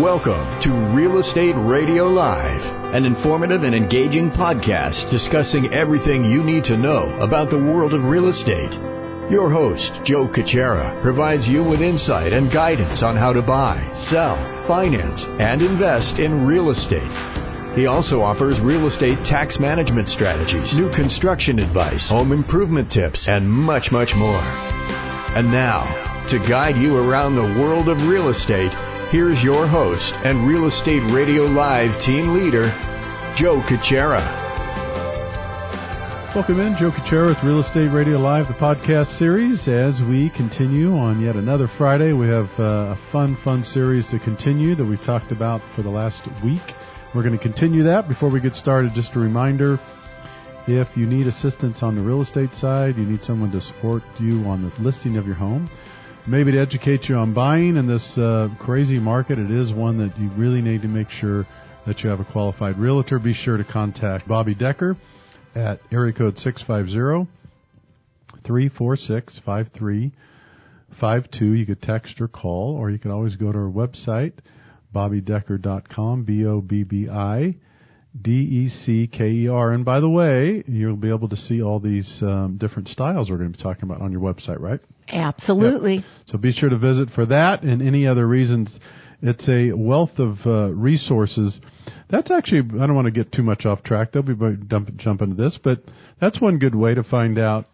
Welcome to Real Estate Radio Live, an informative and engaging podcast discussing everything you need to know about the world of real estate. Your host, Joe Caccera, provides you with insight and guidance on how to buy, sell, finance, and invest in real estate. He also offers real estate tax management strategies, new construction advice, home improvement tips, and much, much more. And now, to guide you around the world of real estate, here's your host and Real Estate Radio Live team leader, Joe Caccera. Welcome in, Joe Caccera with Real Estate Radio Live, the podcast series. As we continue on yet another Friday, we have a fun series to continue that we've talked about for the last week. We're going to continue that. Before we get started, just a reminder, if you need assistance on the real estate side, you need someone to support you on the listing of your home, maybe to educate you on buying in this crazy market, it is one that you really need to make sure that you have a qualified realtor. Be sure to contact Bobbi Decker at area code 650-346-5352. You could text or call, or you can always go to our website, bobbidecker.com, BOBBIDECKER. And by the way, you'll be able to see all these different styles we're going to be talking about on your website, right? Absolutely. Yep. So be sure to visit for that and any other reasons. It's a wealth of resources. That's actually, I don't want to get too much off track. They'll be jump into this, but that's one good way to find out.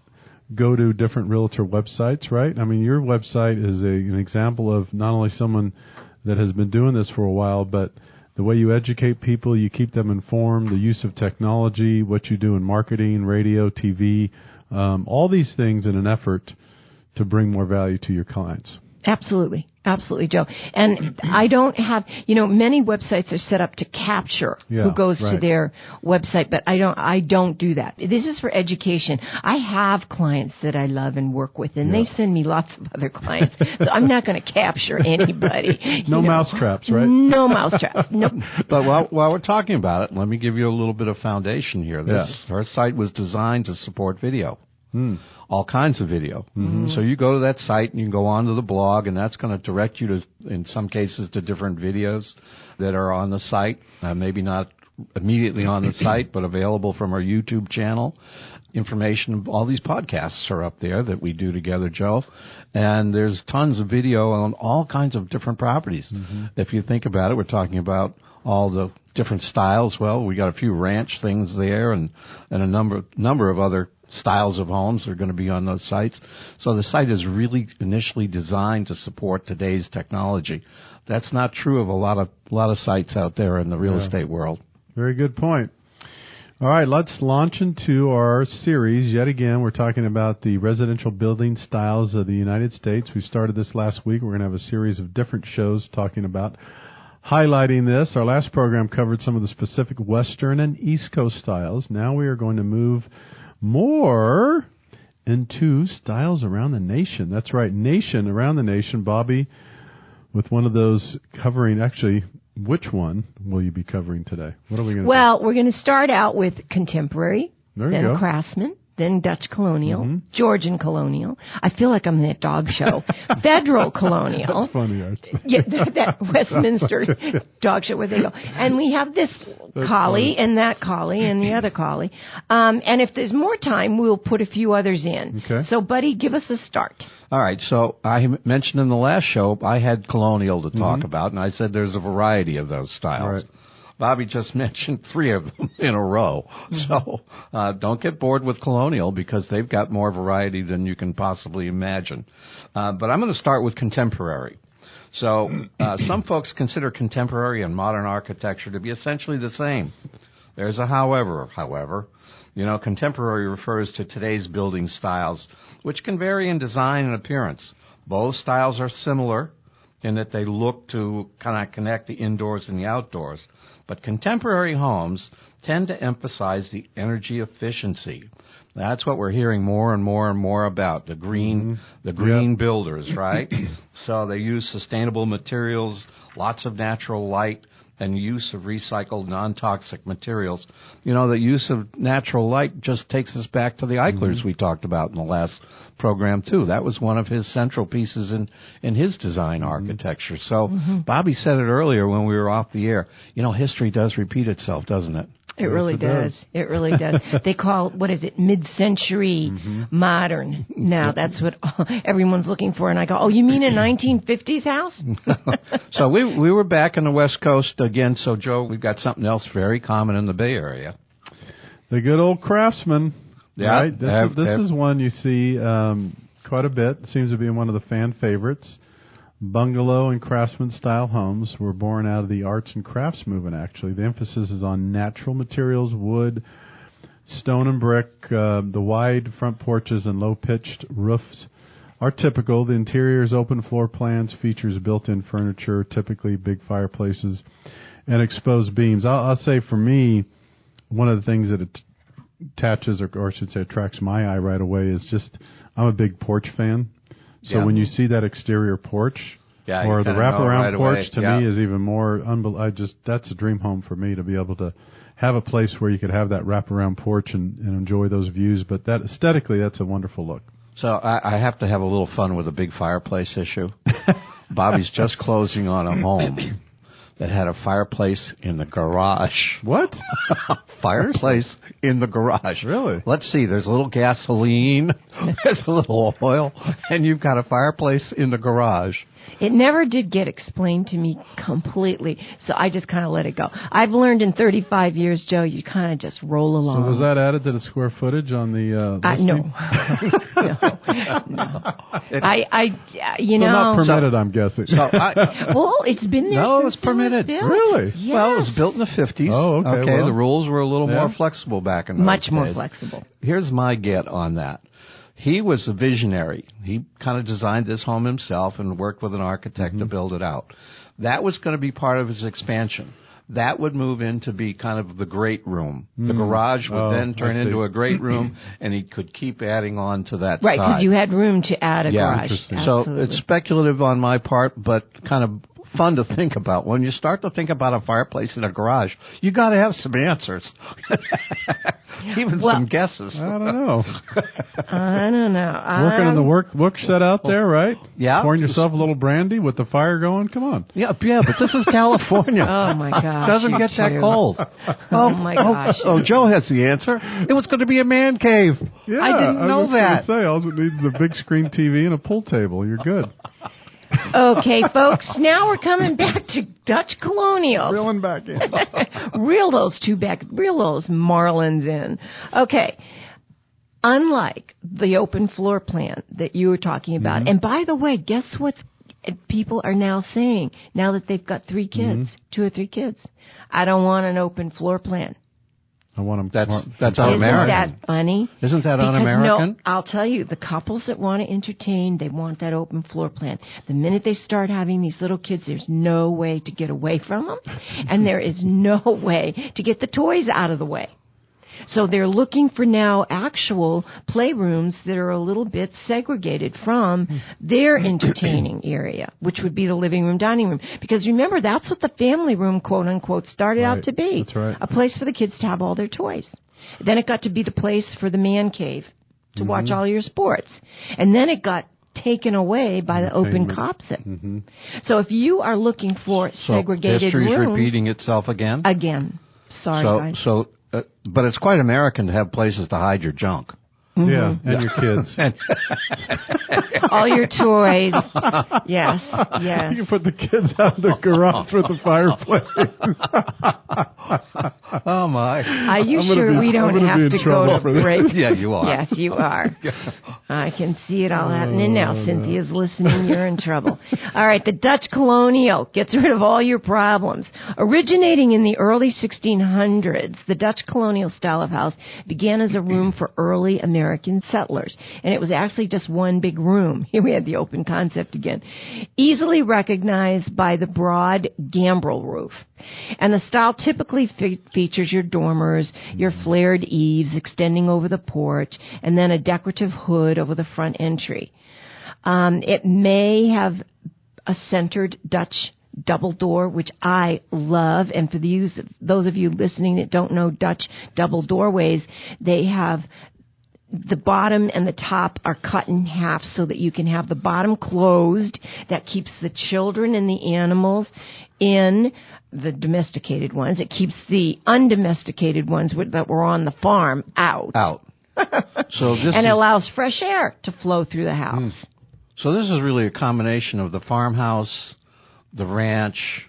Go to different realtor websites, right? I mean, your website is an example of not only someone that has been doing this for a while, but the way you educate people, you keep them informed, the use of technology, what you do in marketing, radio, TV, all these things in an effort to bring more value to your clients. Absolutely, Joe. And I don't have, many websites are set up to capture who goes to their website, but I don't do that. This is for education. I have clients that I love and work with, and they send me lots of other clients, so I'm not going to capture anybody. No mouse traps, right? No mouse traps. No. But while we're talking about it, let me give you a little bit of foundation here. Our site was designed to support video. All kinds of video. Mm-hmm. So you go to that site and you can go onto the blog, and that's going to direct you to, in some cases, to different videos that are on the site. Maybe not immediately on the site, but available from our YouTube channel. Information, all these podcasts are up there that we do together, Joe. And there's tons of video on all kinds of different properties. Mm-hmm. If you think about it, we're talking about all the different styles. Well, we got a few ranch things there and a number of other styles of homes are going to be on those sites. So the site is really initially designed to support today's technology. That's not true of a lot of sites out there in the real estate world. Very good point. All right, let's launch into our series. Yet again, we're talking about the residential building styles of the United States. We started this last week. We're going to have a series of different shows talking about highlighting this. Our last program covered some of the specific Western and East Coast styles. Now we are going to move more into styles around the nation. That's right, nation around the nation. Bobbi, with one of those covering, actually, which one will you be covering today? What are we going to do? Well, we're going to start out with contemporary, then craftsman, then Dutch Colonial, Georgian Colonial. I feel like I'm in that dog show. Federal Colonial. That's funny. That Westminster dog show where they go. And we have this collie and that collie and the other collie. And if there's more time, we'll put a few others in. Okay. So, Buddy, give us a start. All right. So I mentioned in the last show I had colonial to talk about, and I said there's a variety of those styles. Right. Bobbi just mentioned 3 of them in a row. So don't get bored with colonial because they've got more variety than you can possibly imagine. But I'm going to start with contemporary. So some folks consider contemporary and modern architecture to be essentially the same. There's a however. Contemporary refers to today's building styles, which can vary in design and appearance. Both styles are similar in that they look to kind of connect the indoors and the outdoors. But contemporary homes tend to emphasize the energy efficiency. That's what we're hearing more and more and more about, the green builders, right? So they use sustainable materials, lots of natural light, and use of recycled, non-toxic materials. You know, the use of natural light just takes us back to the Eichlers we talked about in the last program, too. That was one of his central pieces in his design architecture. So Bobbi said it earlier when we were off the air. You know, history does repeat itself, doesn't it? It really does. It really does. They call, what is it, mid-century modern now. That's what everyone's looking for. And I go, oh, you mean a 1950s house? So we were back in the West Coast again. So, Joe, we've got something else very common in the Bay Area. The good old Craftsman. Yeah, right? This is one you see quite a bit. Seems to be one of the fan favorites. Bungalow and Craftsman-style homes were born out of the arts and crafts movement, actually. The emphasis is on natural materials, wood, stone and brick. The wide front porches and low-pitched roofs are typical. The interior's open floor plans, features built-in furniture, typically big fireplaces, and exposed beams. I'll say for me, one of the things that attaches, or I should say attracts my eye right away is just I'm a big porch fan. So when you see that exterior porch or the wraparound porch, to me is even more that's a dream home for me, to be able to have a place where you could have that wraparound porch and enjoy those views. But that aesthetically, that's a wonderful look. So I have to have a little fun with a big fireplace issue. Bobbi's just closing on a home that had a fireplace in the garage. What? Fireplace in the garage. Really? Let's see. There's a little gasoline. There's a little oil. And you've got a fireplace in the garage. It never did get explained to me completely, so I just kind of let it go. I've learned in 35 years, Joe, you kind of just roll along. So was that added to the square footage on the listing? No. Not permitted, I'm guessing. Well, it's been there No, since it's permitted. It was built. Really? Yes. Well, it was built in the 50s. Oh, okay. Well, the rules were a little more flexible back in those Much days. more flexible. Here's my get on that. He was a visionary. He kind of designed this home himself and worked with an architect to build it out. That was going to be part of his expansion. That would move in to be kind of the great room. The garage would then turn into a great room, and he could keep adding on to that Right, side. because you had room to add a garage. So it's speculative on my part, but kind of fun to think about. When you start to think about a fireplace in a garage, you got to have some answers. Even some guesses. I don't know. I don't know. Working in the work set out there, right? Yeah. Pouring yourself a little brandy with the fire going. Come on. Yeah, but this is California. Oh, my gosh. Doesn't get that cold. Oh, my gosh. Oh, Joe has the answer. It was going to be a man cave. Yeah, I didn't know that. Say, all it needs is a big screen TV and a pool table. You're good. Okay, folks, now we're coming back to Dutch Colonial. Reeling back in. Reel those Marlins in. Okay. Unlike the open floor plan that you were talking about, and by the way, guess what people are now saying, now that they've got 3 kids, 2 or 3 kids? I don't want an open floor plan. I want them. That's un-American. Isn't that funny? Isn't that because un-American? No, I'll tell you, the couples that want to entertain, they want that open floor plan. The minute they start having these little kids, there's no way to get away from them, and there is no way to get the toys out of the way. So they're looking for now actual playrooms that are a little bit segregated from their entertaining area, which would be the living room, dining room. Because remember, that's what the family room, quote unquote, started out to be. That's right. A place for the kids to have all their toys. Then it got to be the place for the man cave to watch all your sports. And then it got taken away by the open copset. So if you are looking for segregated rooms... history's repeating itself again? Again. Sorry, guys. But it's quite American to have places to hide your junk. Yeah, and your kids. All your toys. Yes. You can put the kids out in the garage with the fireplace. Oh, my. Are you sure we don't have to go to break? Yeah, you are. Yes, you are. I can see it all happening now. Cynthia's listening. You're in trouble. All right, the Dutch Colonial gets rid of all your problems. Originating in the early 1600s, the Dutch Colonial style of house began as a room for early American settlers, and it was actually just one big room. Here we had the open concept again. Easily recognized by the broad gambrel roof. And the style typically features your dormers, your flared eaves extending over the porch, and then a decorative hood over the front entry. It may have a centered Dutch double door, which I love. And for those of you listening that don't know Dutch double doorways, they have the bottom and the top are cut in half so that you can have the bottom closed. That keeps the children and the animals in, the domesticated ones. It keeps the undomesticated ones that were on the farm out. And it allows fresh air to flow through the house. So this is really a combination of the farmhouse, the ranch,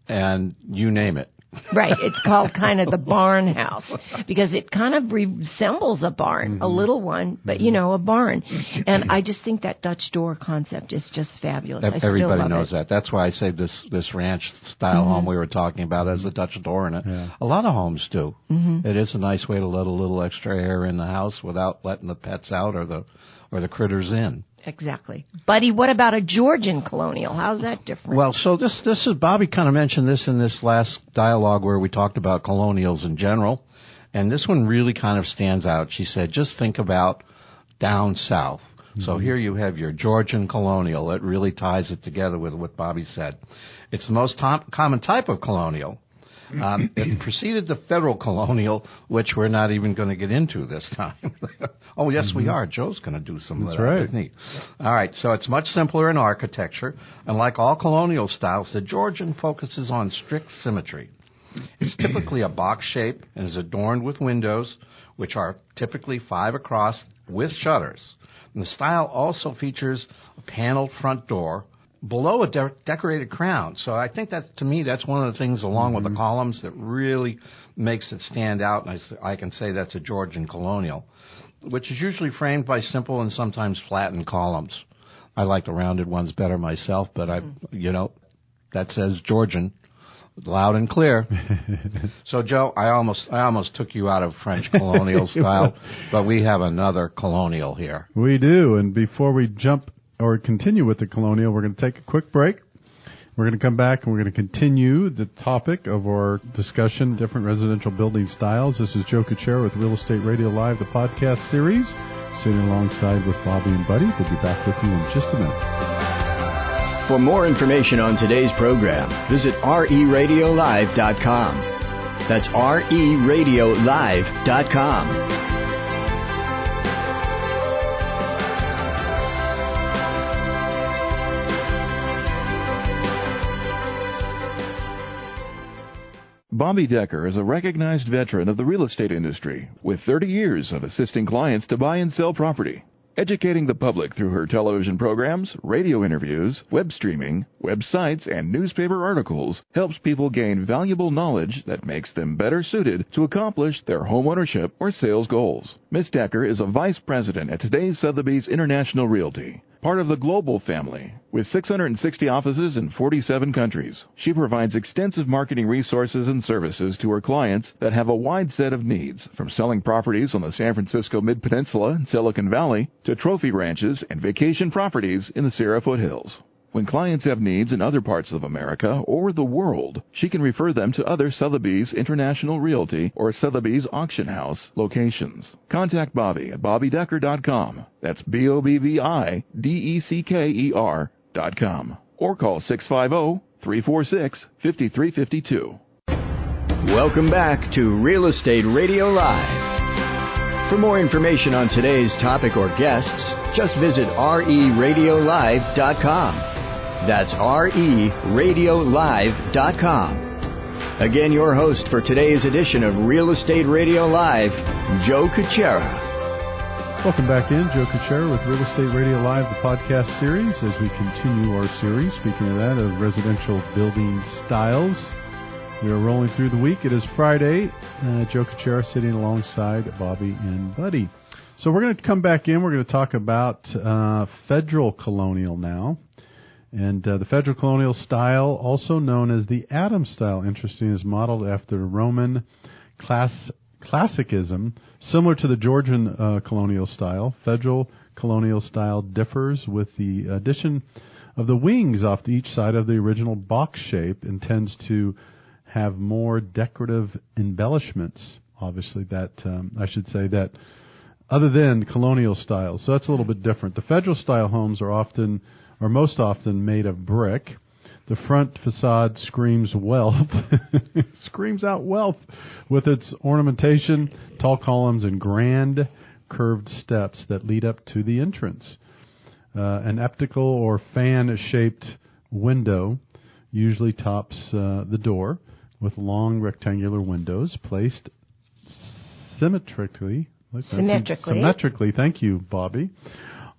and you name it. Right. It's called kind of the barn house because it kind of resembles a barn, a little one, but, a barn. And I just think that Dutch door concept is just fabulous. Everybody knows that. That's why I say this ranch-style home we were talking about has a Dutch door in it. Yeah. A lot of homes do. It is a nice way to let a little extra air in the house without letting the pets out or the critters in. Exactly. Buddy, what about a Georgian Colonial? How's that different? Well, so this is, Bobbi kind of mentioned this in this last dialogue where we talked about colonials in general, and this one really kind of stands out. She said, just think about down south. So here you have your Georgian Colonial. It really ties it together with what Bobbi said. It's the most common type of colonial. It preceded the federal colonial, which we're not even going to get into this time. Oh, yes, we are. Joe's going to do some of that, right. isn't he? All right, so it's much simpler in architecture. And like all colonial styles, the Georgian focuses on strict symmetry. It's typically a box shape and is adorned with windows, which are typically 5 across with shutters. And the style also features a paneled front door below a decorated crown. So I think to me, that's one of the things, along with the columns, that really makes it stand out. And I can say that's a Georgian Colonial, which is usually framed by simple and sometimes flattened columns. I like the rounded ones better myself, but that says Georgian, loud and clear. So, Joe, I almost took you out of French colonial style, but we have another colonial here. We do, and before we jump or continue with the colonial, we're going to take a quick break. We're going to come back and we're going to continue the topic of our discussion, different residential building styles. This is Joe Kuchera with Real Estate Radio Live, the podcast series, sitting alongside with Bobbi and Buddy. We'll be back with you in just a minute. For more information on today's program, visit reradiolive.com. That's reradiolive.com. Bobbi Decker is a recognized veteran of the real estate industry with 30 years of assisting clients to buy and sell property. Educating the public through her television programs, radio interviews, web streaming, websites, and newspaper articles helps people gain valuable knowledge that makes them better suited to accomplish their home ownership or sales goals. Ms. Decker is a vice president at today's Sotheby's International Realty, part of the global family. With 660 offices in 47 countries, she provides extensive marketing resources and services to her clients that have a wide set of needs, from selling properties on the San Francisco Mid-Peninsula and Silicon Valley to trophy ranches and vacation properties in the Sierra Foothills. When clients have needs in other parts of America or the world, she can refer them to other Sotheby's International Realty or Sotheby's Auction House locations. Contact Bobbi at BobbiDecker.com. That's BobbiDecker.com. Or call 650-346-5352. Welcome back to Real Estate Radio Live. For more information on today's topic or guests, just visit reradiolive.com. That's reradiolive.com. Again, your host for today's edition of Real Estate Radio Live, Joe Kuchera. Welcome back in, Joe Kuchera with Real Estate Radio Live, the podcast series, as we continue our series, speaking of that, of residential building styles. We are rolling through the week. It is Friday. Joe Kuchera sitting alongside Bobbi and Buddy. So we're going to come back in. We're going to talk about Federal Colonial now. And the Federal Colonial style, also known as the Adams style, interesting, is modeled after Roman classicism, similar to the Georgian Colonial style. Federal Colonial style differs with the addition of the wings off each side of the original box shape and tends to have more decorative embellishments, obviously, that I should say that other than colonial styles. So that's a little bit different. The Federal style homes are most often made of brick. The front facade screams wealth, screams out wealth with its ornamentation, tall columns, and grand curved steps that lead up to the entrance. An elliptical or fan-shaped window usually tops the door with long rectangular windows placed symmetrically. Symmetrically, thank you, Bobby,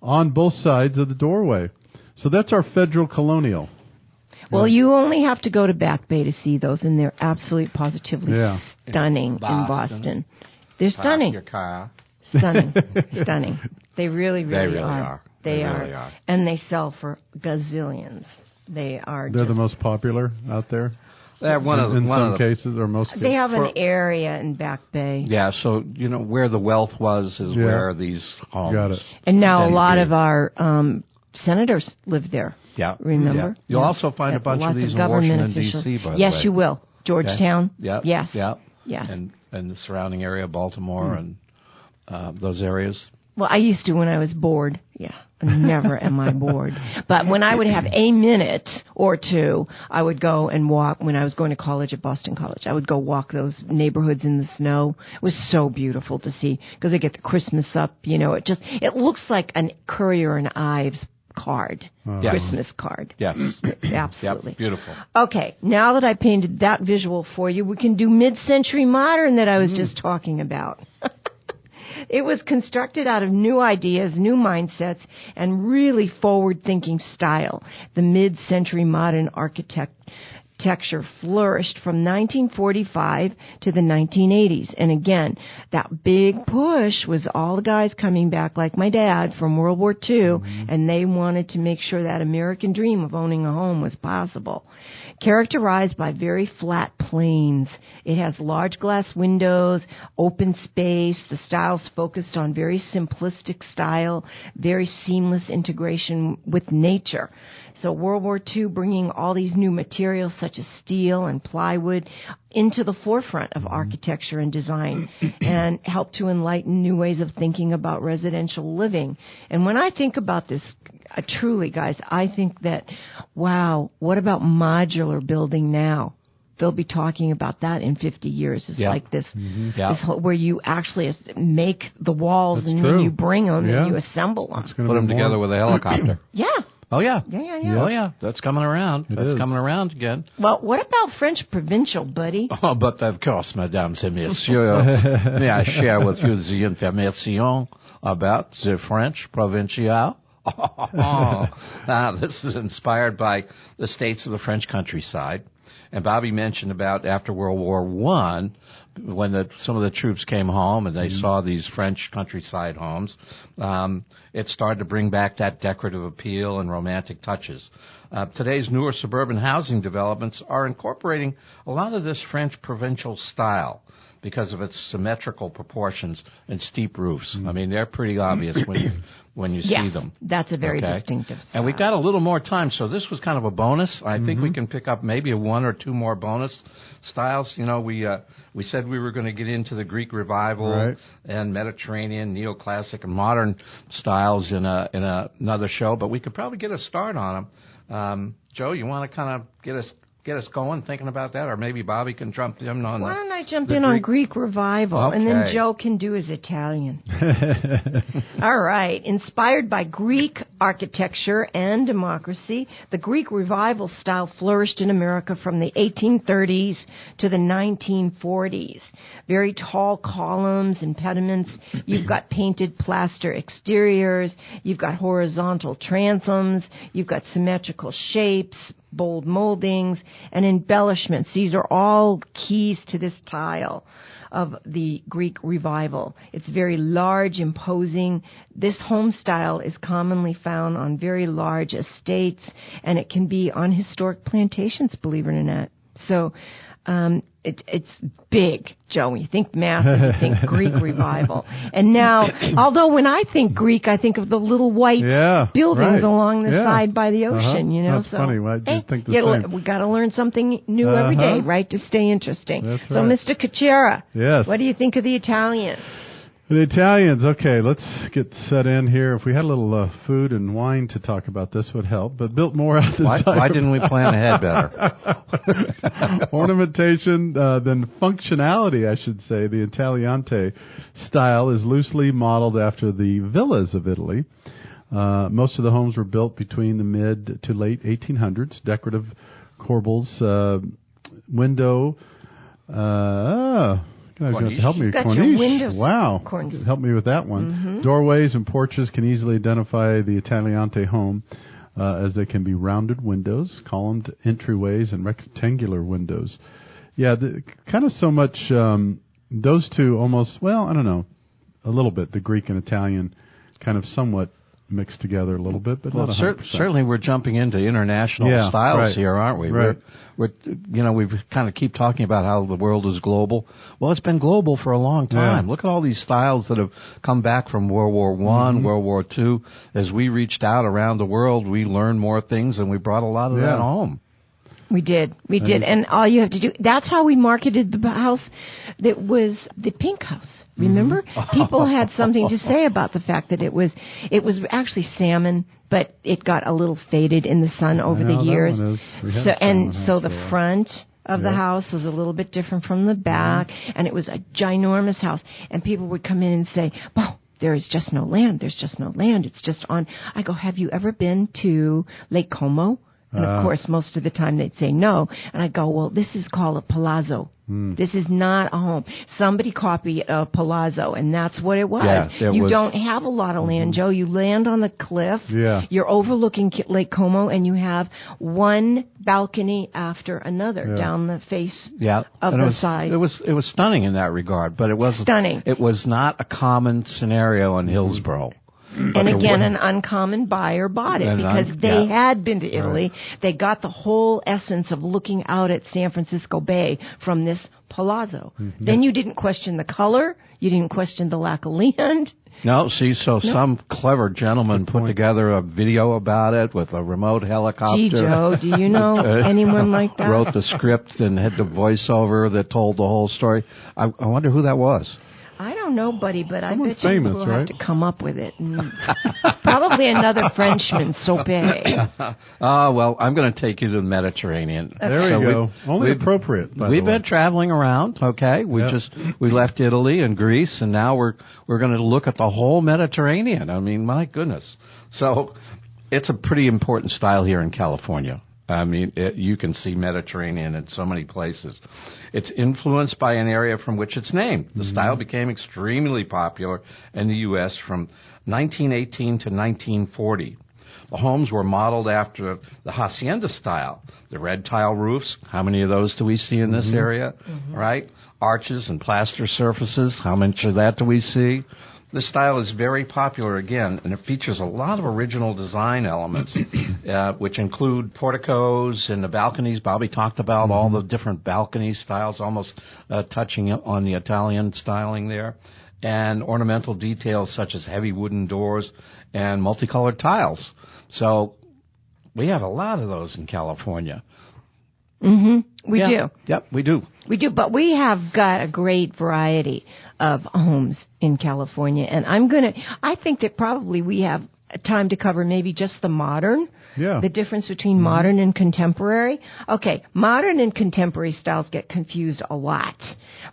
on both sides of the doorway. So that's our Federal Colonial. Well, you only have to go to Back Bay to see those, and they're absolutely positively stunning in Boston. They're stunning. Your car. Stunning. Stunning. They really are. They really are. And they sell for gazillions. They're the most popular out there? They're in some cases, or most cases. They have an area in Back Bay. Yeah, so, where the wealth was is where these homes. Got it. And now a lot of our senators live there. Yeah. Remember? Yeah. You'll also find a bunch of these in Washington, D.C., by the way. Yes, you will. Georgetown. Okay. Yep. Yes. Yep. Yes. And the surrounding area, Baltimore, and those areas. Well, I used to when I was bored. Yeah. Never am I bored. But when I would have a minute or two, I would go and walk. When I was going to college at Boston College, I would go walk those neighborhoods in the snow. It was so beautiful to see because they get the Christmas up. It looks like a Courier and Ives card, Christmas card. Yes. Absolutely. Yep. Beautiful. Okay, now that I painted that visual for you, we can do mid-century modern that I was just talking about. It was constructed out of new ideas, new mindsets, and really forward-thinking style. The mid-century modern architecture flourished from 1945 to the 1980s. And again, that big push was all the guys coming back, like my dad, from World War II, and they wanted to make sure that American dream of owning a home was possible. Characterized by very flat planes. It has large glass windows, open space. The style's focused on very simplistic style, very seamless integration with nature. So World War II bringing all these new materials such as steel and plywood into the forefront of architecture and design and helped to enlighten new ways of thinking about residential living. And when I think about this, truly, guys, I think that, wow, what about modular building now? They'll be talking about that in 50 years. It's like this, this whole, where you actually make the walls then you bring them and you assemble them. Put them together with a helicopter. Yeah. Oh, yeah. Yeah. Oh, yeah. That's coming around. That's coming around again. Well, what about French provincial, Buddy? Oh, but of course, mesdames et messieurs, may I share with you the information about the French provincial? Now, this is inspired by the states of the French countryside. And Bobby mentioned about after World War I, when some of the troops came home and they saw these French countryside homes, it started to bring back that decorative appeal and romantic touches. Today's newer suburban housing developments are incorporating a lot of this French provincial style because of its symmetrical proportions and steep roofs. I mean, they're pretty obvious when you see them. That's a very distinctive style. And we've got a little more time, so this was kind of a bonus. I think we can pick up maybe one or two more bonus styles. We said we were going to get into the Greek revival and Mediterranean, neoclassic, and modern styles in another show, but we could probably get a start on them. Joe, you want to kind of get us going thinking about that, or maybe Bobby can jump in on Why don't I jump in on Greek revival, and then Joe can do his Italian. All right. Inspired by Greek architecture and democracy, the Greek revival style flourished in America from the 1830s to the 1940s. Very tall columns and pediments. You've got painted plaster exteriors. You've got horizontal transoms. You've got symmetrical shapes, bold moldings, and embellishments. These are all keys to this style of the Greek revival. It's very large, imposing. This home style is commonly found on very large estates, and it can be on historic plantations, believe it or not. So it's big, Joe. You think massive, you think Greek revival. And now, although when I think Greek, I think of the little white buildings along the side by the ocean, That's funny. I just think the same. We got to learn something new every day, right, to stay interesting. That's right. So, Mr. Cucchiera, what do you think of the Italian? The Italians, okay, let's get set in here. If we had a little food and wine to talk about, this would help. But built more out of why didn't we plan ahead better? Ornamentation than functionality, I should say. The Italianate style is loosely modeled after the villas of Italy. Most of the homes were built between the mid to late 1800s. Decorative corbels, window. Help me, Corniche. Wow. Help me with that one. Mm-hmm. Doorways and porches can easily identify the Italianate home as they can be rounded windows, columned entryways, and rectangular windows. Yeah, kind of so much those two almost, well, I don't know, a little bit, the Greek and Italian kind of somewhat mixed together a little bit, but not 100%. Certainly we're jumping into international styles here, aren't we? Right. We've kind of keep talking about how the world is global. Well, it's been global for a long time. Yeah. Look at all these styles that have come back from World War I, World War II. As we reached out around the world, we learned more things, and we brought a lot of that home. We did. And all you have to do, that's how we marketed the house that was the pink house. Remember? Mm-hmm. People had something to say about the fact that it was actually salmon, but it got a little faded in the sun over the years. So the front of the house was a little bit different from the back, and it was a ginormous house. And people would come in and say, "Oh, there is just no land. There's just no land. It's just on." I go, "Have you ever been to Lake Como?" And, of course, most of the time they'd say no. And I go, "Well, this is called a palazzo. This is not a home." Somebody copied a palazzo, and that's what it was. Yeah, you don't have a lot of land, Joe. You land on the cliff. Yeah. You're overlooking Lake Como, and you have one balcony after another down the face of the side. It was stunning in that regard, but it wasn't stunning. It was not a common scenario in Hillsborough. And again, an uncommon buyer bought it because they had been to Italy. Right. They got the whole essence of looking out at San Francisco Bay from this palazzo. Mm-hmm. Then you didn't question the color. You didn't question the lack of land. Some clever gentleman put together a video about it with a remote helicopter. Gee, Joe, do you know anyone like that? Wrote the script and had the voiceover that told the whole story. I wonder who that was. I don't know, buddy, but someone I bet you we'll have to come up with it. Probably another Frenchman, Sope. Well, I'm going to take you to the Mediterranean. There we go. Only appropriate. We've been traveling around. Okay, we left Italy and Greece, and now we're going to look at the whole Mediterranean. I mean, my goodness. So it's a pretty important style here in California. I mean, you can see Mediterranean in so many places. It's influenced by an area from which it's named. The style became extremely popular in the U.S. from 1918 to 1940. The homes were modeled after the hacienda style. The red tile roofs, how many of those do we see in this area, right? Arches and plaster surfaces, how much of that do we see? This style is very popular, again, and it features a lot of original design elements, which include porticos and the balconies. Bobby talked about all the different balcony styles, almost touching on the Italian styling there, and ornamental details such as heavy wooden doors and multicolored tiles. So we have a lot of those in California. We do. Yep, we do. We do, but we have got a great variety of homes in California, and I think that probably we have time to cover maybe just the modern, the difference between modern and contemporary. Okay, modern and contemporary styles get confused a lot.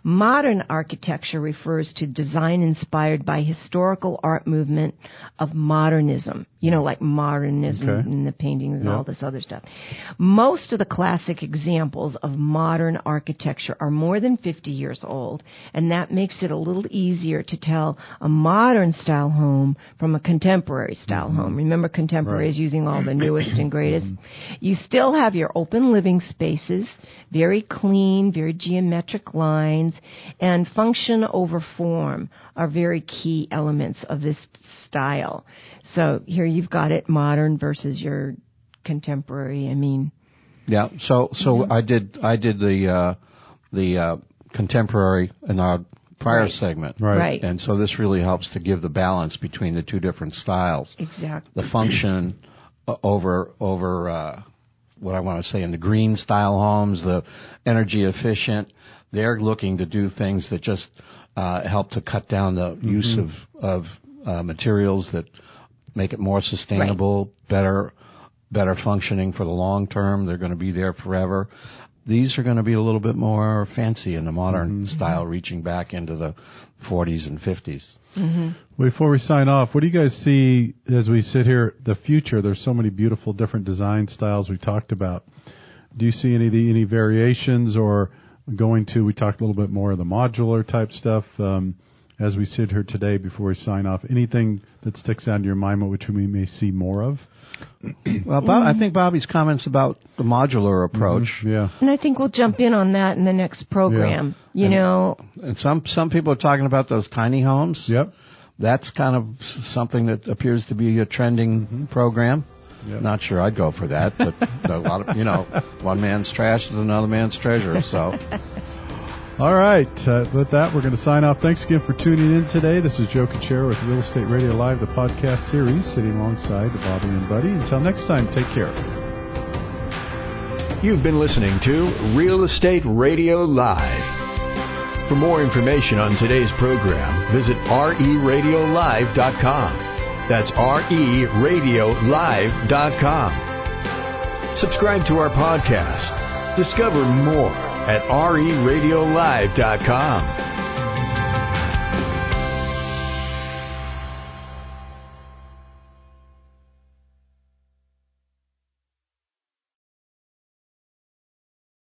Modern architecture refers to design inspired by historical art movement of modernism, like modernism in the paintings and all this other stuff. Most of the classic examples of modern architecture are more than 50 years old, and that makes it a little easier to tell a modern style home from a contemporary style home. Remember, contemporary is using all the newest and greatest. You still have your open living spaces, very clean, very geometric lines, and function over form are very key elements of this style. So here you've got it, modern versus your contemporary. I mean, So I did the contemporary in our prior segment, right? And so this really helps to give the balance between the two different styles. Exactly. The function over what I want to say in the green style homes, the energy efficient. They're looking to do things that just help to cut down the use of materials that make it more sustainable, better functioning for the long term. They're going to be there forever. These are going to be a little bit more fancy in the modern style, reaching back into the 40s and 50s. Before we sign off, what do you guys see as we sit here, the future? There's so many beautiful different design styles we talked about. Do you see any variations, or we talked a little bit more of the modular type stuff as we sit here today before we sign off? Anything that sticks out in your mind which we may see more of? Well, I think Bobby's comments about the modular approach. Yeah. And I think we'll jump in on that in the next program. Yeah. You know. And some people are talking about those tiny homes. Yep. That's kind of something that appears to be a trending program. Yep. Not sure I'd go for that, but a lot of, one man's trash is another man's treasure, so. All right. With that, we're going to sign off. Thanks again for tuning in today. This is Joe Cachero with Real Estate Radio Live, the podcast series, sitting alongside Bobbi and Buddy. Until next time, take care. You've been listening to Real Estate Radio Live. For more information on today's program, visit reradiolive.com. That's reradiolive.com. Subscribe to our podcast. Discover more at reradiolive.com.